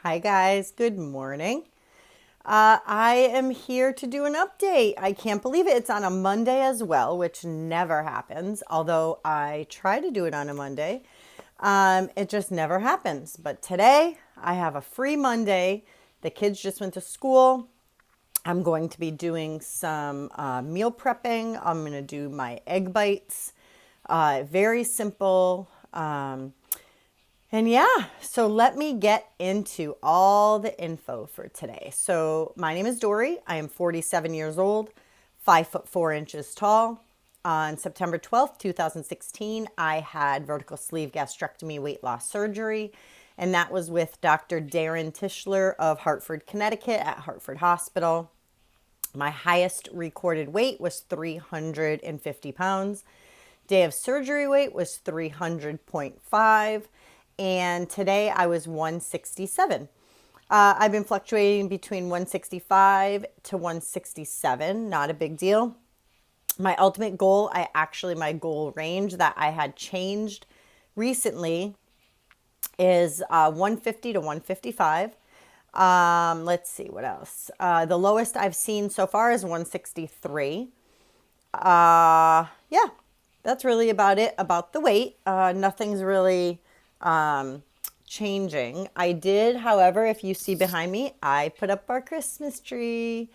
Hi, guys. Good morning. I am here to do an update. I can't believe it. It's on a Monday as well, which never happens, although I try to do it on a Monday. It just never happens. But today, I have a free Monday. The kids just went to school. I'm going to be doing some meal prepping. I'm going to do my egg bites. Very simple. And yeah, so let me get into all the info for today. So my name is Dory. I am 47 years old, 5'4" tall. On September 12th, 2016, I had vertical sleeve gastrectomy weight loss surgery, and that was with Dr. Darren Tischler of Hartford, Connecticut at Hartford Hospital. My highest recorded weight was 350 pounds. Day of surgery weight was 300.5. And today I was 167. I've been fluctuating between 165 to 167. Not a big deal. My ultimate goal, my goal range that I had changed recently is 150 to 155. Let's see what else. The lowest I've seen so far is 163. Yeah, that's really about it about the weight. Nothing's really changing. I did, however, if you see behind me, I put up our Christmas tree.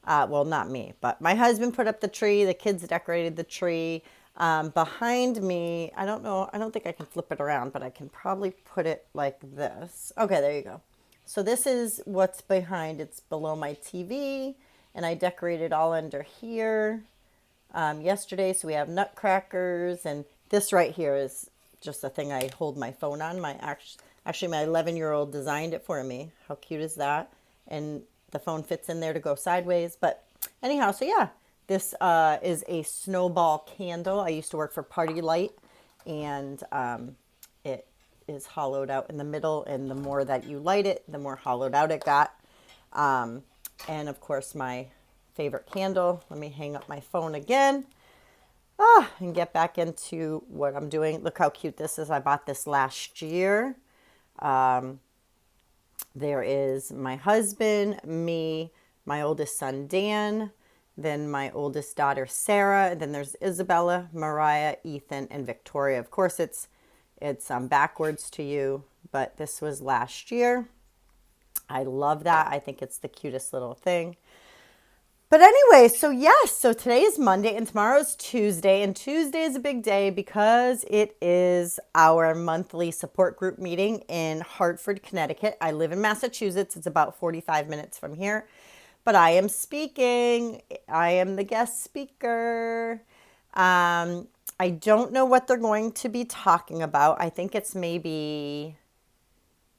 Well, not me, but my husband put up the tree. The kids decorated the tree. Behind me, I don't know, I don't think I can flip it around, but I can probably put it like this. Okay, there you go. So this is what's behind. It's below my TV, and I decorated all under here yesterday. So we have nutcrackers, and this right here is just a thing I hold my phone on. Actually, my 11-year-old designed it for me. How cute is that? And the phone fits in there to go sideways. But anyhow, so yeah, this is a snowball candle. I used to work for Party Light, and it is hollowed out in the middle. And the more that you light it, the more hollowed out it got. And of course, my favorite candle. Let me hang up my phone again. And get back into what I'm doing. Look how cute this is. I bought this last year. There is my husband, me, my oldest son, Dan, then my oldest daughter, Sarah, and then there's Isabella, Mariah, Ethan, and Victoria. Of course, it's backwards to you, but this was last year. I love that. I think it's the cutest little thing. But anyway, so yes, so today is Monday and tomorrow is Tuesday, and Tuesday is a big day because it is our monthly support group meeting in Hartford, Connecticut. I live in Massachusetts. It's about 45 minutes from here, but I am speaking. I am the guest speaker. I don't know what they're going to be talking about. I think it's maybe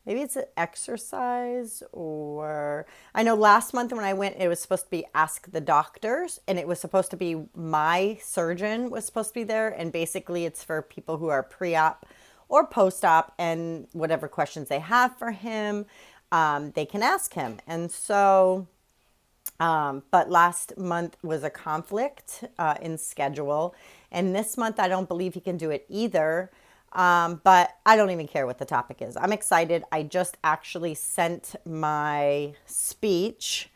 it's an exercise, or I know last month when I went, it was supposed to be Ask the Doctors, and it was supposed to be my surgeon was supposed to be there. And basically it's for people who are pre-op or post-op, and whatever questions they have for him, they can ask him. And so, but last month was a conflict in schedule. And this month, I don't believe he can do it either. But I don't even care what the topic is. I'm excited. I just actually sent my speech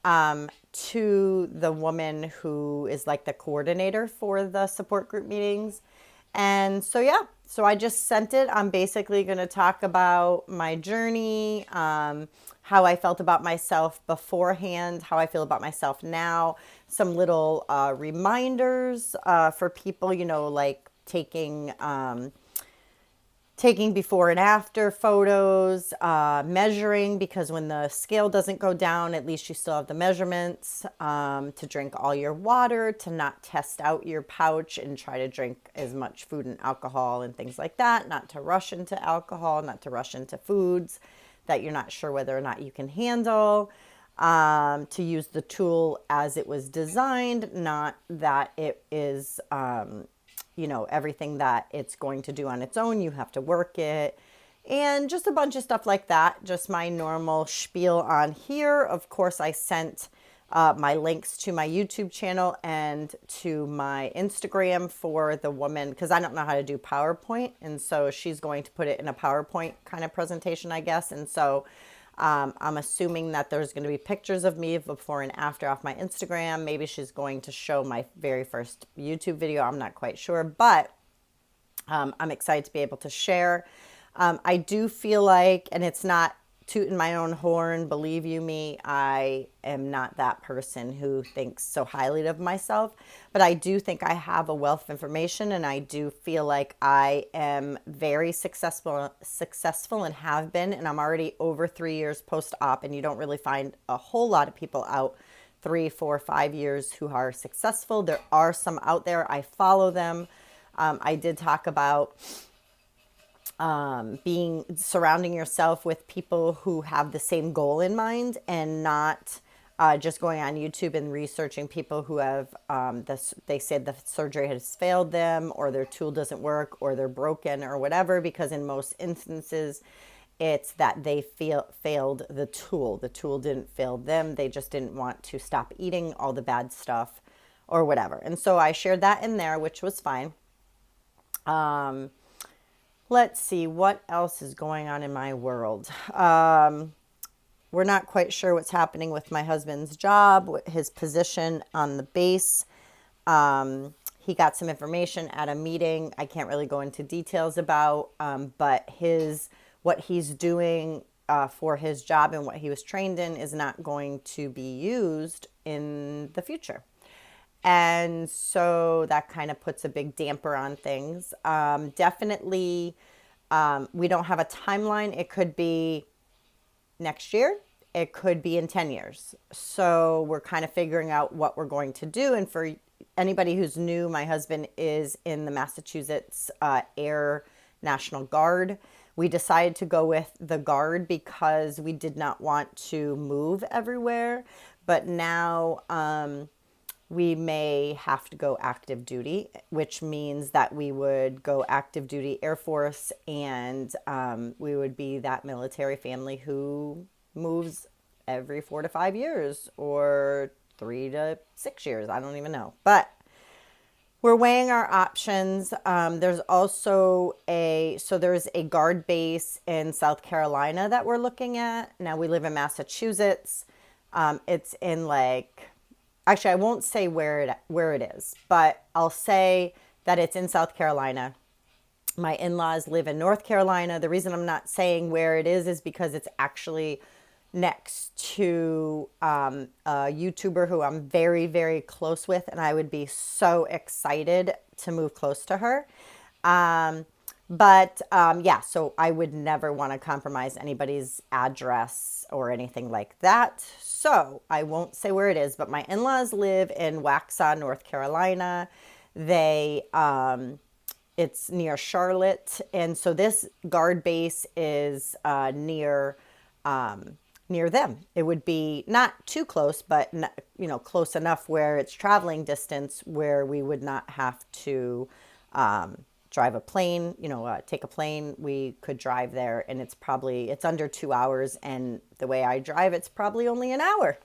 to the woman who is like the coordinator for the support group meetings. And so, yeah, so I just sent it. I'm basically going to talk about my journey, how I felt about myself beforehand, how I feel about myself now, some little reminders for people, like taking before and after photos, measuring, because when the scale doesn't go down, at least you still have the measurements, to drink all your water, to not test out your pouch and try to drink as much food and alcohol and things like that, not to rush into alcohol, not to rush into foods that you're not sure whether or not you can handle, to use the tool as it was designed, not that it is everything that it's going to do on its own. You have to work it, and just a bunch of stuff like that. Just my normal spiel on here. Of course, I sent my links to my YouTube channel and to my Instagram for the woman, because I don't know how to do PowerPoint. And so she's going to put it in a PowerPoint kind of presentation, I guess. And so I'm assuming that there's going to be pictures of me before and after off my Instagram. Maybe she's going to show my very first YouTube video. I'm not quite sure, but I'm excited to be able to share. I do feel like, and it's not tooting my own horn, believe you me, I am not that person who thinks so highly of myself, but I do think I have a wealth of information, and I do feel like I am very successful and have been, and I'm already over 3 years post-op, and you don't really find a whole lot of people out 3, 4, 5 years who are successful. There are some out there. I follow them. I did talk about surrounding yourself with people who have the same goal in mind, and not just going on YouTube and researching people who have they said the surgery has failed them, or their tool doesn't work, or they're broken, or whatever, because in most instances it's that they failed the tool. The tool didn't fail them. They just didn't want to stop eating all the bad stuff or whatever. And so I shared that in there, which was fine. Let's see what else is going on in my world. We're not quite sure what's happening with my husband's job, his position on the base. He got some information at a meeting. I can't really go into details about, but what he's doing for his job and what he was trained in is not going to be used in the future. And so that kind of puts a big damper on things. Definitely, we don't have a timeline. It could be next year. It could be in 10 years. So we're kind of figuring out what we're going to do. And for anybody who's new, my husband is in the Massachusetts Air National Guard. We decided to go with the Guard because we did not want to move everywhere. But now we may have to go active duty, which means that we would go active duty Air Force, and we would be that military family who moves every 4 to 5 years, or 3 to 6 years. I don't even know. But we're weighing our options. There's also there's a Guard base in South Carolina that we're looking at. Now, we live in Massachusetts. It's in actually, I won't say where it is, but I'll say that it's in South Carolina. My in-laws live in North Carolina. The reason I'm not saying where it is because it's actually next to a YouTuber who I'm very, very close with, and I would be so excited to move close to her. Yeah, so I would never want to compromise anybody's address or anything like that. So I won't say where it is, but my in-laws live in Waxhaw, North Carolina. It's near Charlotte. And so this Guard base is near them. It would be not too close, but close enough where it's traveling distance where we would not have to drive a plane, take a plane. We could drive there, and it's under 2 hours. And the way I drive, it's probably only an hour.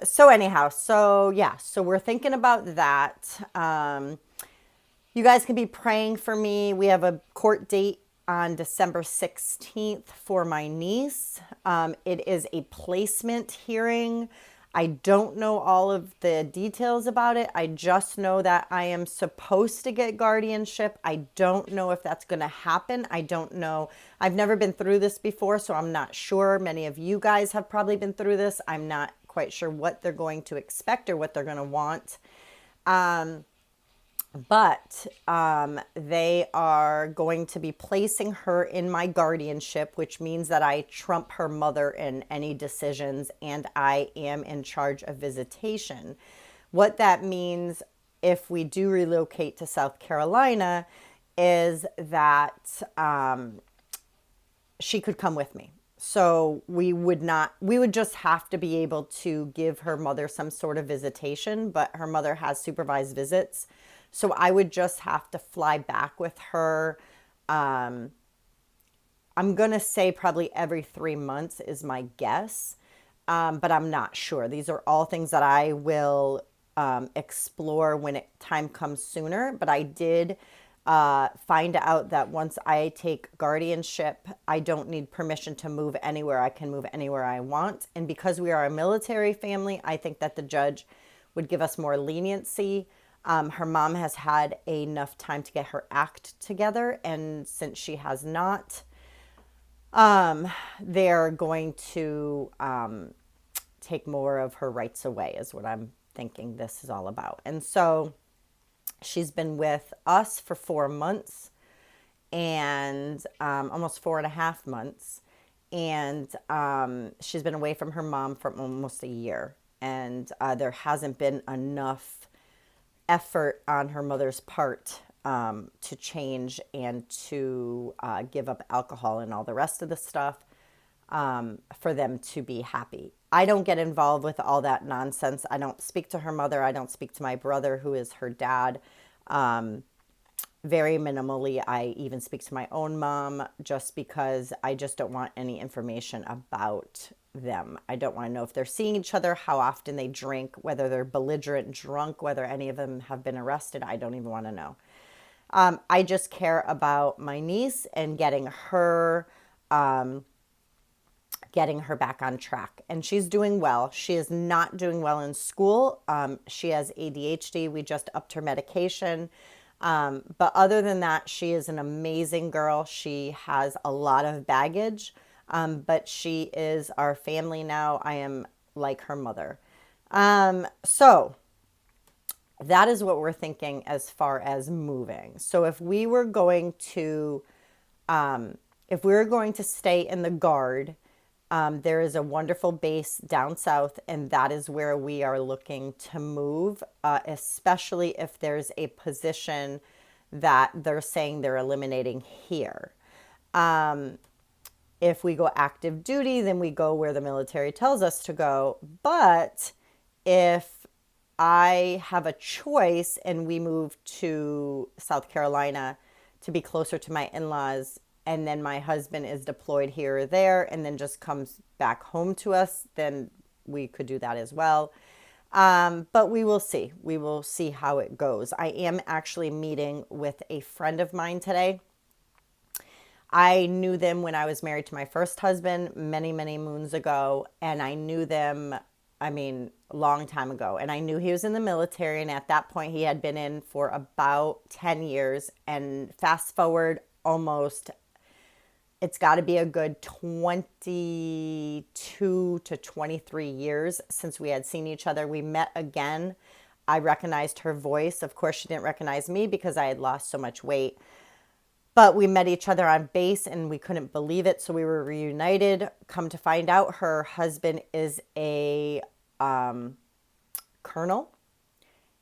So anyhow, so we're thinking about that. You guys can be praying for me. We have a court date on December 16th for my niece. It is a placement hearing. I don't know all of the details about it. I just know that I am supposed to get guardianship. I don't know if that's going to happen. I don't know. I've never been through this before, so I'm not sure. Many of you guys have probably been through this. I'm not quite sure what they're going to expect or what they're going to want. But they are going to be placing her in my guardianship, which means that I trump her mother in any decisions, and I am in charge of visitation. What that means if we do relocate to South Carolina is that she could come with me. So we would just have to be able to give her mother some sort of visitation, but her mother has supervised visits. So I would just have to fly back with her. I'm going to say probably every 3 months is my guess, but I'm not sure. These are all things that I will explore when time comes sooner. But I did find out that once I take guardianship, I don't need permission to move anywhere. I can move anywhere I want. And because we are a military family, I think that the judge would give us more leniency. Her mom has had enough time to get her act together. And since she has not, they're going to take more of her rights away, is what I'm thinking this is all about. And so she's been with us for 4 months and almost 4.5 months. And she's been away from her mom for almost a year. And there hasn't been enough effort on her mother's part to change and to give up alcohol and all the rest of the stuff for them to be happy. I don't get involved with all that nonsense. I don't speak to her mother. I don't speak to my brother, who is her dad. Very minimally. I even speak to my own mom just because I just don't want any information about them. I don't want to know if they're seeing each other, how often they drink, whether they're belligerent drunk, whether any of them have been arrested. I don't even want to know. I just care about my niece and getting her back on track. And she's doing well. She is not doing well in school. She has ADHD. We just upped her medication. But other than that, she is an amazing girl. She has a lot of baggage, but she is our family now. I am like her mother. So that is what we're thinking as far as moving. So if we were going to stay in the Guard, there is a wonderful base down south, and that is where we are looking to move, especially if there's a position that they're saying they're eliminating here. If we go active duty, then we go where the military tells us to go. But if I have a choice and we move to South Carolina to be closer to my in-laws, and then my husband is deployed here or there and then just comes back home to us, then we could do that as well. But we will see. We will see how it goes. I am actually meeting with a friend of mine today. I knew them when I was married to my first husband many, many moons ago. And I knew them, a long time ago. And I knew he was in the military. And at that point, he had been in for about 10 years. And fast forward almost, it's got to be a good 22 to 23 years since we had seen each other. We met again. I recognized her voice. Of course, she didn't recognize me because I had lost so much weight. But we met each other on base and we couldn't believe it. So we were reunited. Come to find out, her husband is a colonel.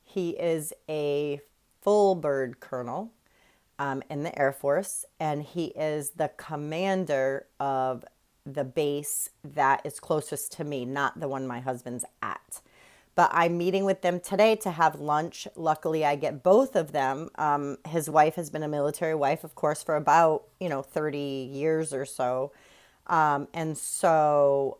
He is a full bird colonel in the Air Force. And he is the commander of the base that is closest to me, not the one my husband's at. But I'm meeting with them today to have lunch. Luckily, I get both of them. His wife has been a military wife, of course, for about, 30 years or so. And so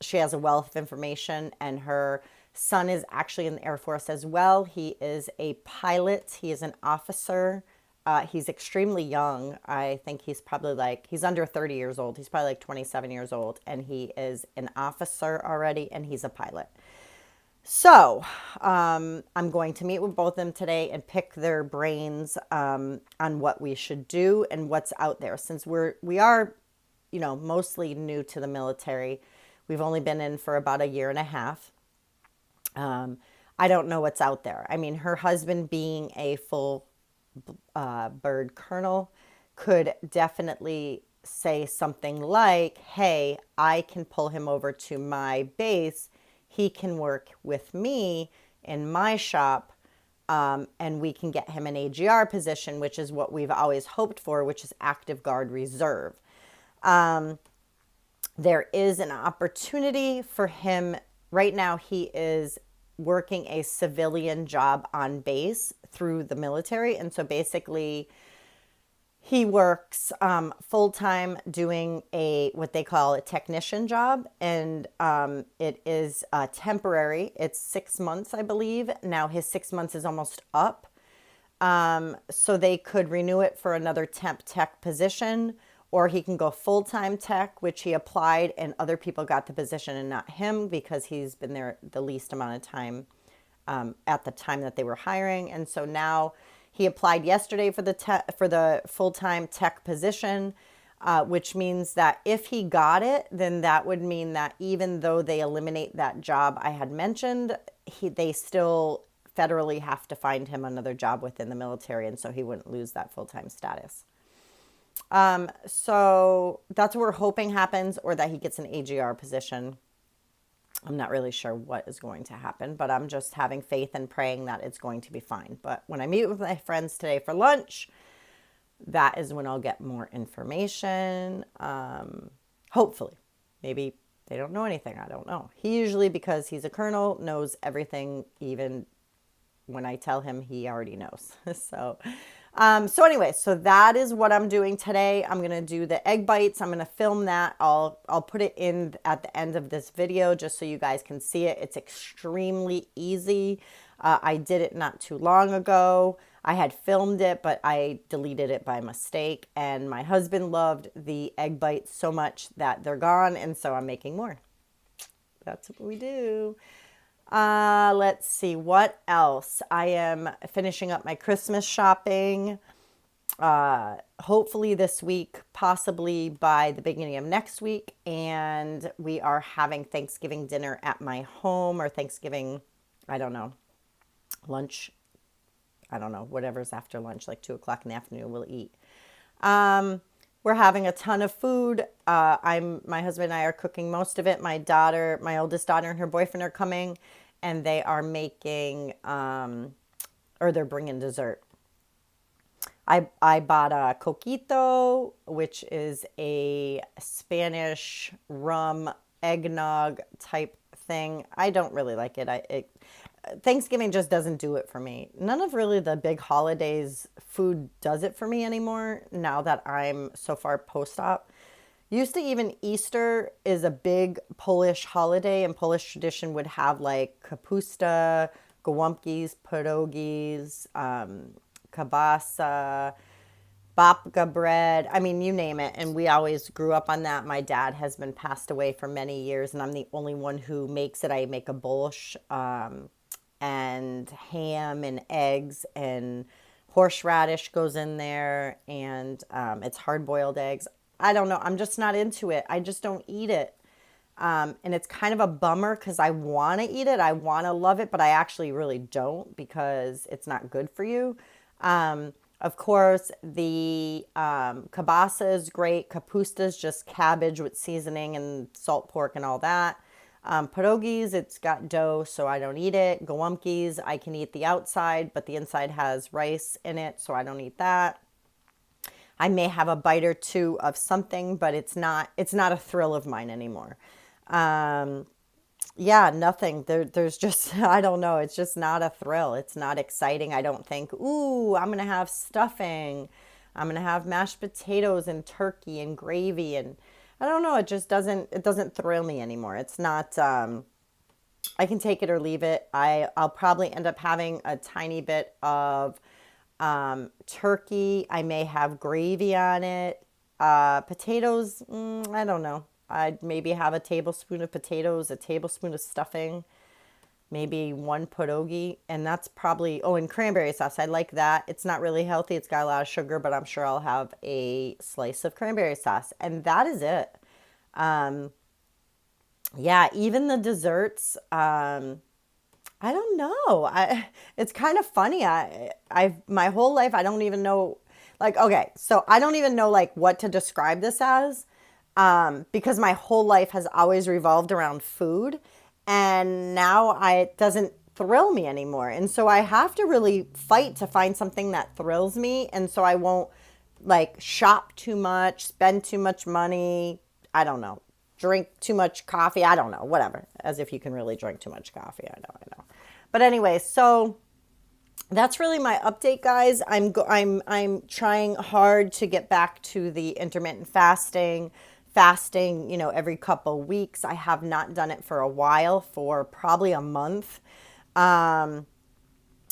she has a wealth of information, and her son is actually in the Air Force as well. He is a pilot. He is an officer. He's extremely young. I think he's probably he's under 30 years old. He's probably 27 years old, and he is an officer already, and he's a pilot. So I'm going to meet with both of them today and pick their brains on what we should do and what's out there. Since we are, mostly new to the military. We've only been in for about a year and a half. I don't know what's out there. Her husband being a full bird colonel could definitely say something like, hey, I can pull him over to my base. He can work with me in my shop, and we can get him an AGR position, which is what we've always hoped for, which is active guard reserve. There is an opportunity for him. Right now, he is working a civilian job on base through the military. And so basically, he works full-time doing what they call a technician job, and it is temporary. It's 6 months, I believe. Now his 6 months is almost up. So they could renew it for another temp tech position, or he can go full-time tech, which he applied and other people got the position and not him because he's been there the least amount of time at the time that they were hiring. And so now he applied yesterday for the full-time tech position, which means that if he got it, then that would mean that even though they eliminate that job I had mentioned, they still federally have to find him another job within the military, and so he wouldn't lose that full-time status. So that's what we're hoping happens, or that he gets an AGR position. I'm not really sure what is going to happen, but I'm just having faith and praying that it's going to be fine. But when I meet with my friends today for lunch, that is when I'll get more information. Hopefully. Maybe they don't know anything. I don't know. He usually, because he's a colonel, knows everything, even when I tell him he already knows. So anyway, so that is what I'm doing today. I'm going to do the egg bites. I'm going to film that. I'll put it in at the end of this video just so you guys can see it. It's extremely easy. I did it not too long ago. I had filmed it, but I deleted it by mistake. And my husband loved the egg bites so much that they're gone. And so I'm making more. That's what we do. Let's see what else. I am finishing up my Christmas shopping. Hopefully this week, possibly by the beginning of next week. And we are having Thanksgiving dinner at my home, or Thanksgiving, I don't know, lunch. I don't know, whatever's after lunch, like 2 o'clock in the afternoon, we'll eat. We're having a ton of food. My husband and I are cooking most of it. My oldest daughter and her boyfriend are coming, and they are making, or they're bringing dessert. I bought a coquito, which is a Spanish rum eggnog type thing. I don't really like it. Thanksgiving just doesn't do it for me. None of really the big holidays food does it for me anymore now that I'm so far post-op. Used to, even Easter is a big Polish holiday, and Polish tradition would have like kapusta, gołąbkis, pierogis, kielbasa, babka bread. I mean, you name it. And we always grew up on that. My dad has been passed away for many years, and I'm the only one who makes it. I make a borscht, and ham and eggs, and horseradish goes in there, and it's hard-boiled eggs. I don't know. I'm just not into it. I just don't eat it. And it's kind of a bummer because I want to eat it. I want to love it, but I actually really don't because it's not good for you. Of course, the kielbasa is great. Kapusta is just cabbage with seasoning and salt pork and all that. Pierogis, it's got dough, so I don't eat it. Gołąbkis, I can eat the outside, but the inside has rice in it, so I don't eat that. I may have a bite or two of something, but it's not a thrill of mine anymore. Yeah, nothing. There's just, I don't know. It's just not a thrill. It's not exciting. I don't think, ooh, I'm going to have stuffing. I'm going to have mashed potatoes and turkey and gravy. And I don't know. It doesn't thrill me anymore. It's not, I can take it or leave it. I'll probably end up having a tiny bit of turkey. I may have gravy on it. Potatoes, I don't know. I'd maybe have a tablespoon of potatoes, a tablespoon of stuffing, maybe one pierogi, and that's probably, oh, and cranberry sauce. I like that. It's not really healthy. It's got a lot of sugar, but I'm sure I'll have a slice of cranberry sauce, and that is it. Yeah, even the desserts, I don't know. It's kind of funny. My whole life, I don't even know, like, okay, so I don't even know like what to describe this as, because my whole life has always revolved around food, and now it doesn't thrill me anymore. And so I have to really fight to find something that thrills me. And so I won't like shop too much, spend too much money. I don't know. Drink too much coffee. I don't know, whatever. As if you can really drink too much coffee. I know. But anyway, so that's really my update, guys. I'm trying hard to get back to the intermittent fasting, every couple weeks. I have not done it for a while, for probably a month.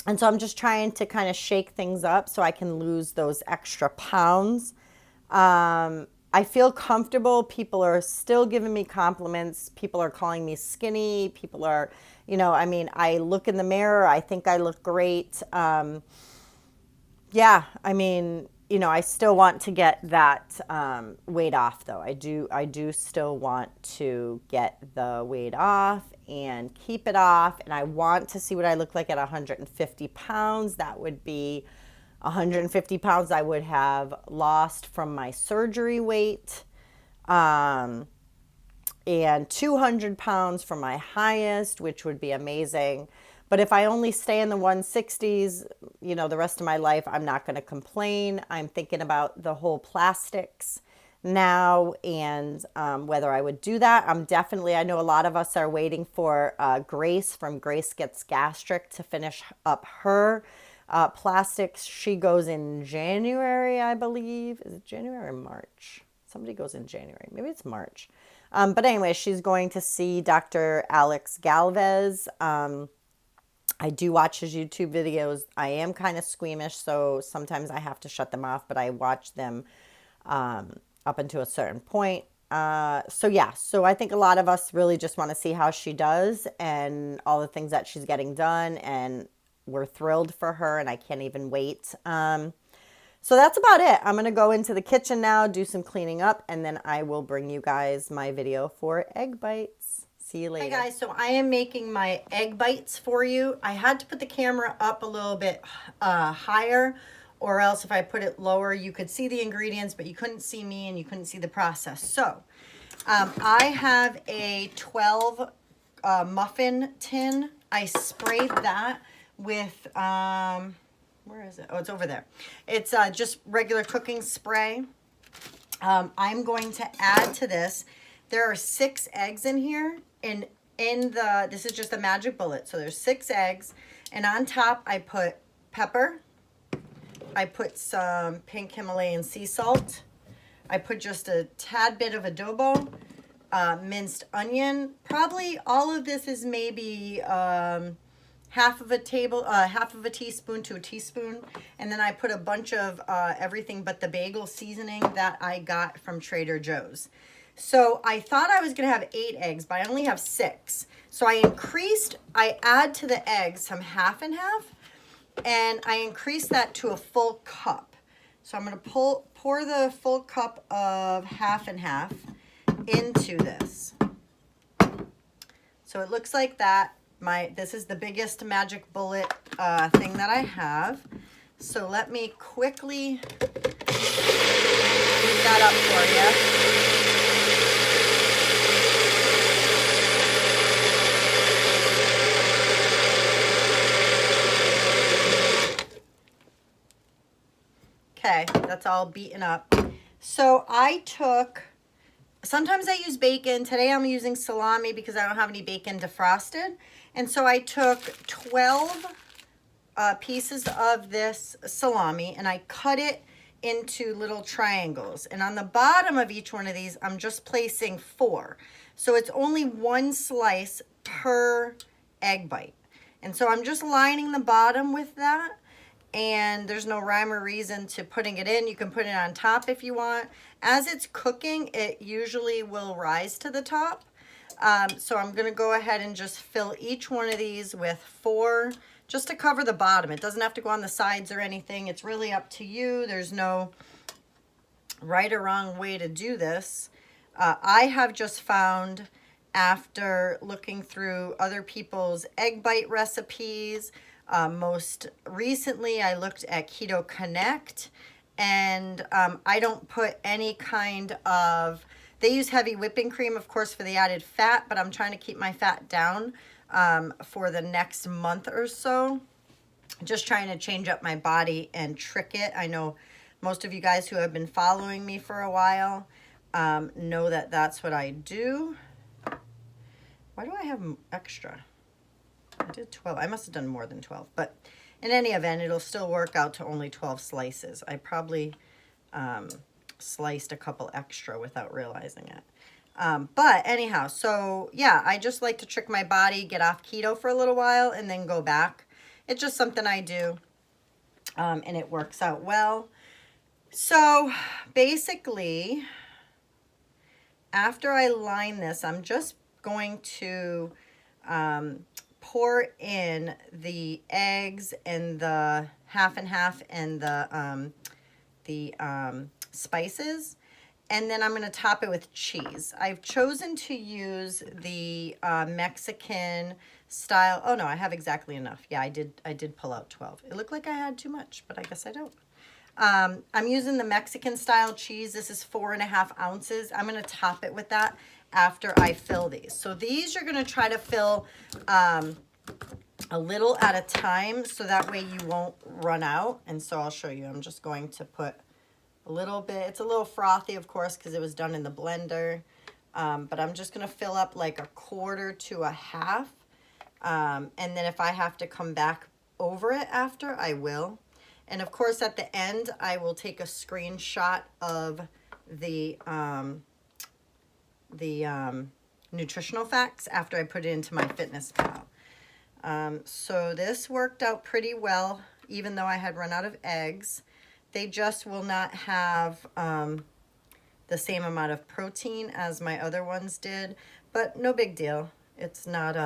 And so I'm just trying to kind of shake things up so I can lose those extra pounds. I feel comfortable. People are still giving me compliments. People are calling me skinny. People are, I mean, I look in the mirror. I think I look great. Yeah, I mean, I still want to get that weight off, though. I do still want to get the weight off and keep it off. And I want to see what I look like at 150 pounds. That would be 150 pounds I would have lost from my surgery weight. And 200 pounds from my highest, which would be amazing. But if I only stay in the 160s, the rest of my life, I'm not going to complain. I'm thinking about the whole plastics now and whether I would do that. I know a lot of us are waiting for Grace from Grace Gets Gastric to finish up her plastics. She goes in January, I believe. Is it January or March? Somebody goes in January. Maybe it's March. But anyway, she's going to see Dr. Alex Galvez. I do watch his YouTube videos. I am kind of squeamish, so sometimes I have to shut them off, but I watch them up until a certain point. So I think a lot of us really just want to see how she does and all the things that she's getting done, and we're thrilled for her, and I can't even wait. So that's about it. I'm going to go into the kitchen now, do some cleaning up, and then I will bring you guys my video for egg bites. See you later. Hey guys, so I am making my egg bites for you. I had to put the camera up a little bit higher, or else if I put it lower, you could see the ingredients, but you couldn't see me and you couldn't see the process. So I have a 12 muffin tin. I sprayed that with... where is it? Oh, it's over there. It's just regular cooking spray. I'm going to add to this. There are 6 eggs in here, and this is just a magic bullet. So there's 6 eggs, and on top I put pepper. I put some pink Himalayan sea salt. I put just a tad bit of adobo, minced onion. Probably all of this is maybe half of a teaspoon to a teaspoon. And then I put a bunch of everything but the bagel seasoning that I got from Trader Joe's. So I thought I was going to have 8 eggs, but I only have 6. So I add to the eggs some half and half, and I increased that to a full cup. So I'm going to pour the full cup of half and half into this. So it looks like that. This is the biggest magic bullet thing that I have. So let me quickly heat that up for you. Okay, that's all beaten up. So sometimes I use bacon. Today I'm using salami because I don't have any bacon defrosted. And so I took 12 pieces of this salami and I cut it into little triangles. And on the bottom of each one of these, I'm just placing 4. So it's only 1 slice per egg bite. And so I'm just lining the bottom with that. And there's no rhyme or reason to putting it in. You can put it on top if you want. As it's cooking, it usually will rise to the top. So I'm going to go ahead and just fill each one of these with 4, just to cover the bottom. It doesn't have to go on the sides or anything. It's really up to you. There's no right or wrong way to do this. I have just found, after looking through other people's egg bite recipes, most recently I looked at Keto Connect, and I don't put any kind of... They use heavy whipping cream, of course, for the added fat, but I'm trying to keep my fat down for the next month or so. Just trying to change up my body and trick it. I know most of you guys who have been following me for a while know that that's what I do. Why do I have extra? I did 12. I must have done more than 12. But in any event, it'll still work out to only 12 slices. I probably... sliced a couple extra without realizing it. But anyhow, so yeah, I just like to trick my body, get off keto for a little while, and then go back. It's just something I do, and it works out well. So basically, after I line this, I'm just going to pour in the eggs and the half and half and the spices. And then I'm going to top it with cheese. I've chosen to use the Mexican style. Oh no, I have exactly enough. Yeah, I did pull out 12. It looked like I had too much, but I guess I don't. I'm using the Mexican style cheese. This is 4.5 ounces. I'm going to top it with that after I fill these. So these you're going to try to fill a little at a time so that way you won't run out. And so I'll show you. I'm just going to put a little bit. It's a little frothy, of course, because it was done in the blender. But I'm just going to fill up like 1/4 to 1/2. And then if I have to come back over it after, I will. And of course, at the end, I will take a screenshot of the nutritional facts after I put it into my FitnessPal. So this worked out pretty well, even though I had run out of eggs. They just will not have the same amount of protein as my other ones did, but no big deal. It's not,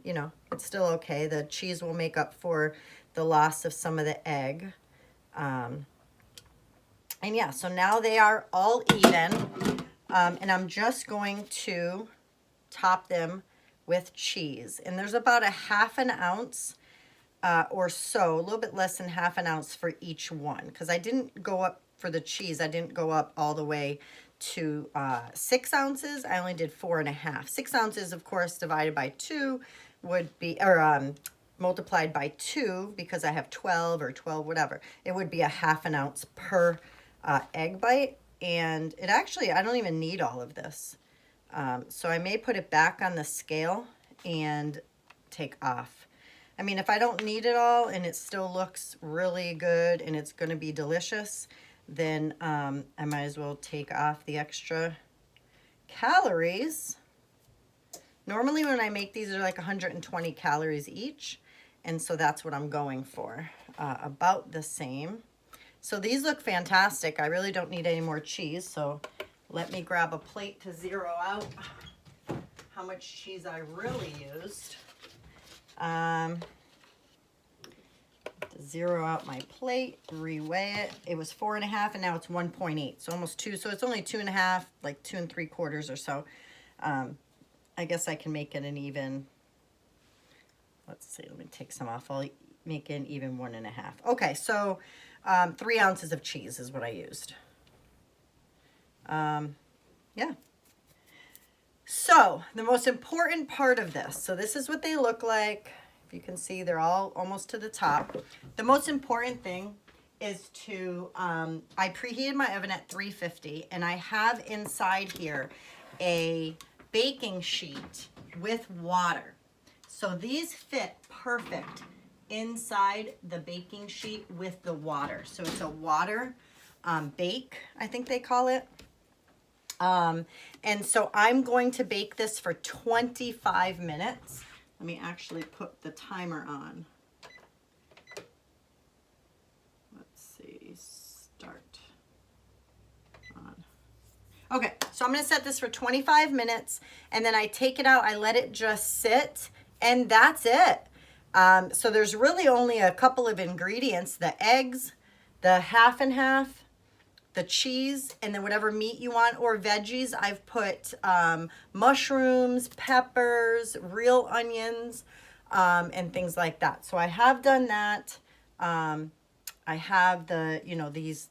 you know, it's still okay. The cheese will make up for the loss of some of the egg. And yeah, so now they are all even. And I'm just going to top them with cheese. And there's about 1/2 ounce or so, a little bit less than 1/2 ounce for each one. Because I didn't go up for the cheese. I didn't go up all the way to 6 ounces. I only did 4.5. 6 ounces, of course, divided by 2 would be, or multiplied by 2, because I have 12 or 12, whatever. It would be 1/2 ounce per egg bite. And it actually, I don't even need all of this. So I may put it back on the scale and take off. I mean, if I don't need it all and it still looks really good and it's going to be delicious, then I might as well take off the extra calories. Normally when I make these, they're like 120 calories each. And so that's what I'm going for, about the same. So these look fantastic. I really don't need any more cheese. So let me grab a plate to zero out how much cheese I really used. Zero out my plate, reweigh it. It was 4.5 and now it's 1.8, so almost 2. So it's only 2.5, like 2 3/4 or so. I guess I can make it an even, let's see, let me take some off. I'll make it an even 1.5. Okay, so 3 ounces of cheese is what I used. Yeah. So the most important part of this, so this is what they look like. If you can see, they're all almost to the top. The most important thing is to, I preheated my oven at 350, and I have inside here a baking sheet with water. So these fit perfect inside the baking sheet with the water. So it's a water bake, I think they call it. And so I'm going to bake this for 25 minutes. Let me actually put the timer on. Let's see, start on. Okay, so I'm gonna set this for 25 minutes and then I take it out, I let it just sit, and that's it. So there's really only a couple of ingredients: the eggs, the half and half, the cheese, and then whatever meat you want or veggies. I've put mushrooms, peppers, real onions, and things like that. So I have done that. I have the, you know, these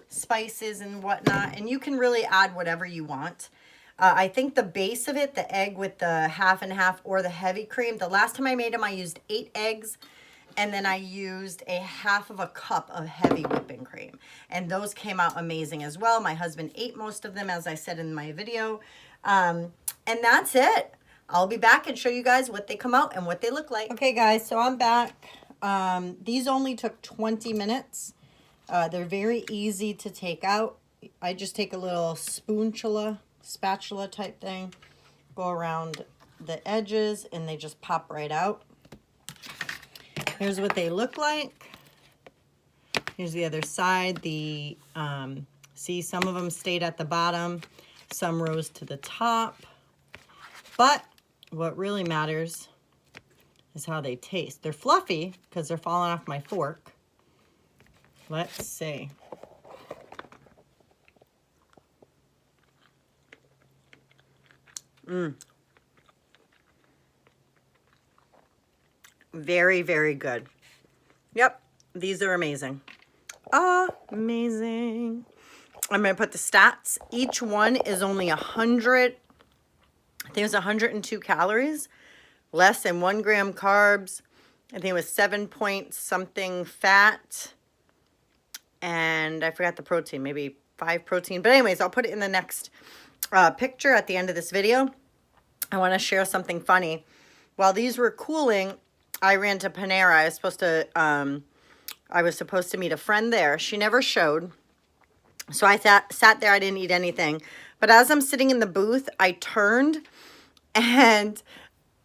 spices and whatnot, and you can really add whatever you want. I think the base of it, the egg with the half and half or the heavy cream, the last time I made them, I used 8 eggs. And then I used a 1/2 cup of heavy whipping cream. And those came out amazing as well. My husband ate most of them, as I said in my video. And that's it. I'll be back and show you guys what they come out and what they look like. Okay, guys, so I'm back. These only took 20 minutes. They're very easy to take out. I just take a little spatula type thing, go around the edges, and they just pop right out. Here's what they look like. Here's the other side. See, some of them stayed at the bottom. Some rose to the top. But what really matters is how they taste. They're fluffy because they're falling off my fork. Let's see. Very, very good. Yep, these are amazing. Amazing. I'm going to put the stats. Each one is only 100, I think it was 102 calories, less than 1 gram carbs. I think it was 7 point something fat. And I forgot the protein, maybe 5 protein. But anyways, I'll put it in the next picture at the end of this video. I want to share something funny. While these were cooling, I ran to Panera. I was supposed to meet a friend there. She never showed. So I sat there. I didn't eat anything. But as I'm sitting in the booth, I turned and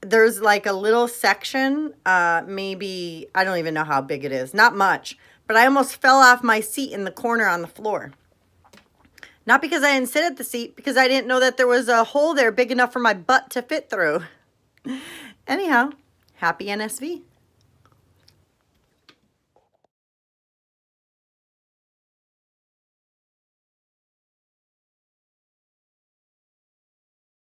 there's like a little section, maybe, I don't even know how big it is. Not much. But I almost fell off my seat in the corner on the floor. Not because I didn't sit at the seat, because I didn't know that there was a hole there big enough for my butt to fit through. Anyhow, happy NSV.